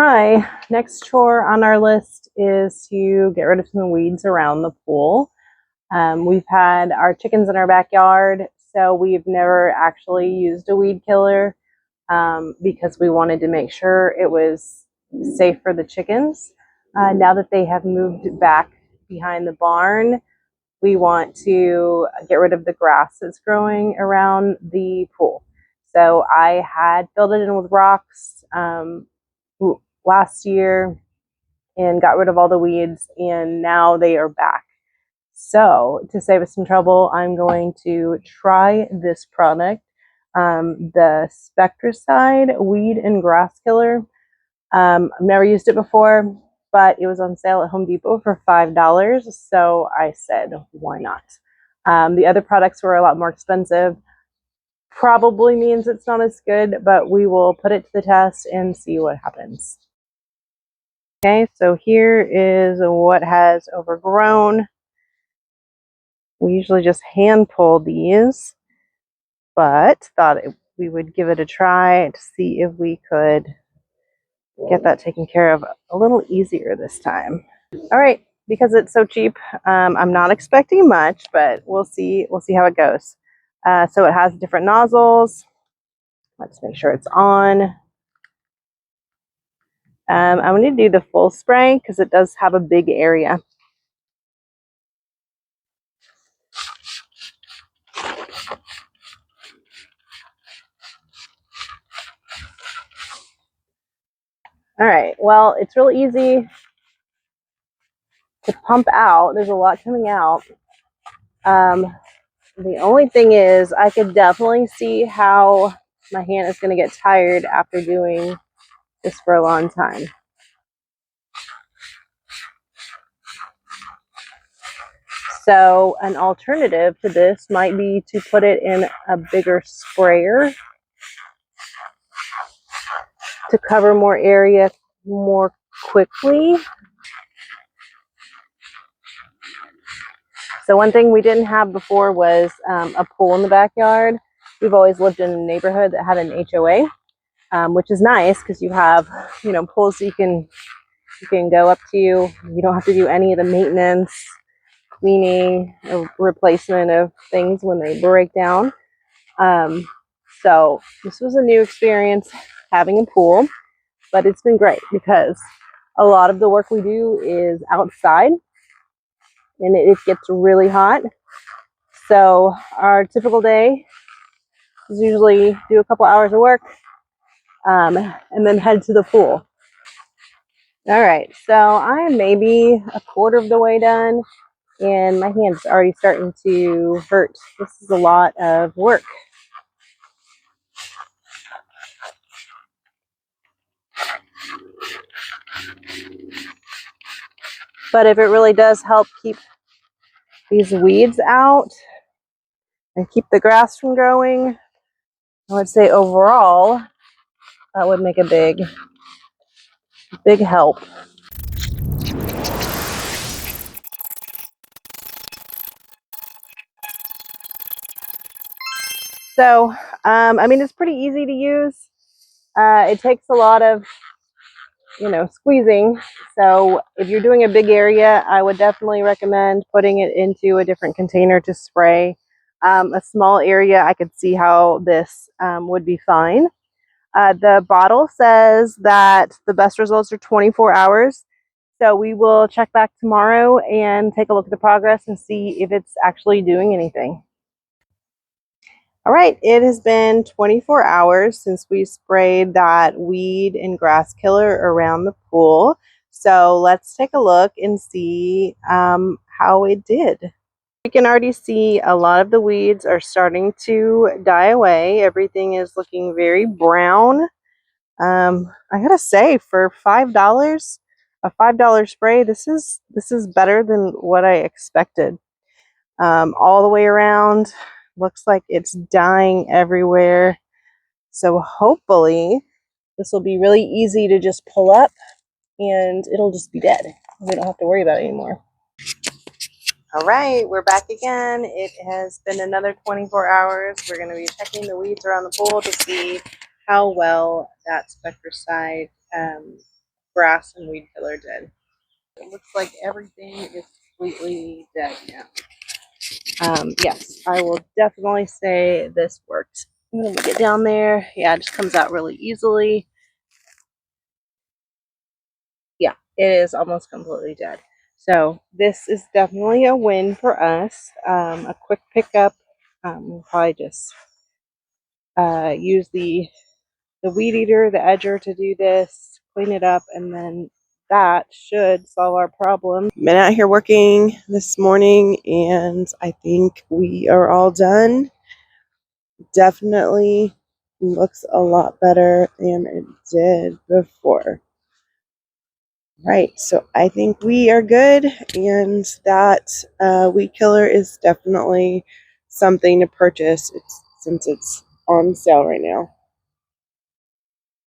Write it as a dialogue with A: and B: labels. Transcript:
A: Hi, next chore on our list is to get rid of some weeds around the pool. We've had our chickens in our backyard, so we've never actually used a weed killer because we wanted to make sure it was safe for the chickens. Now that they have moved back behind the barn, we want to get rid of the grass that's growing around the pool. So I had filled it in with rocks last year and got rid of all the weeds, and now they are back. So to save us some trouble, I'm going to try this product, the Spectracide Weed and Grass Killer. I've never used it before, but it was on sale at Home Depot for $5, so I said, why not? The other products were a lot more expensive. Probably means it's not as good, but we will put it to the test and see what happens. Okay, so here is what has overgrown. We usually just hand pull these, but thought we would give it a try to see if we could get that taken care of a little easier this time. All right, because it's so cheap, I'm not expecting much, but we'll see how it goes. So it has different nozzles. Let's make sure it's on. I'm going to do the full spray because it does have a big area. All right, well, it's real easy to pump out. There's a lot coming out. The only thing is I could definitely see how my hand is going to get tired after doing this for a long time. So an alternative to this might be to put it in a bigger sprayer to cover more area more quickly. So one thing we didn't have before was a pool in the backyard. We've always lived in a neighborhood that had an HOA, which is nice because you have, pools you can go up to. You don't have to do any of the maintenance, cleaning, or replacement of things when they break down. So this was a new experience having a pool, but it's been great because a lot of the work we do is outside and it gets really hot. So our typical day is usually do a couple hours of work and then head to the pool. All right, so I am maybe a quarter of the way done and my hand's already starting to hurt. This is a lot of work. But if it really does help keep these weeds out and keep the grass from growing, I would say overall that would make a big help. So, it's pretty easy to use. It takes a lot of, squeezing. So if you're doing a big area, I would definitely recommend putting it into a different container to spray. A small area, I could see how this would be fine. The bottle says that the best results are 24 hours. So we will check back tomorrow and take a look at the progress and see if it's actually doing anything. All right, it has been 24 hours since we sprayed that weed and grass killer around the pool. So let's take a look and see how it did. You can already see a lot of the weeds are starting to die away. Everything is looking very brown. I gotta say, for $5, a $5 spray, this is better than what I expected. All the way around, looks like it's dying everywhere. So hopefully this will be really easy to just pull up and it'll just be dead. We don't have to worry about it anymore. All right, we're back again. It has been another 24 hours. We're going to be checking the weeds around the pool to see how well that Spectracide grass and weed killer did. It looks like everything is completely dead now. Yes, I will definitely say this worked. When we get down there, yeah, it just comes out really easily. Yeah, it is almost completely dead. So this is definitely a win for us. A quick pickup. We'll probably just use the weed eater, the edger to do this, clean it up, and then that should solve our problem. Been out here working this morning, and I think we are all done. Definitely looks a lot better than it did before. Right, so I think we are good, and that weed killer is definitely something to purchase since it's on sale right now.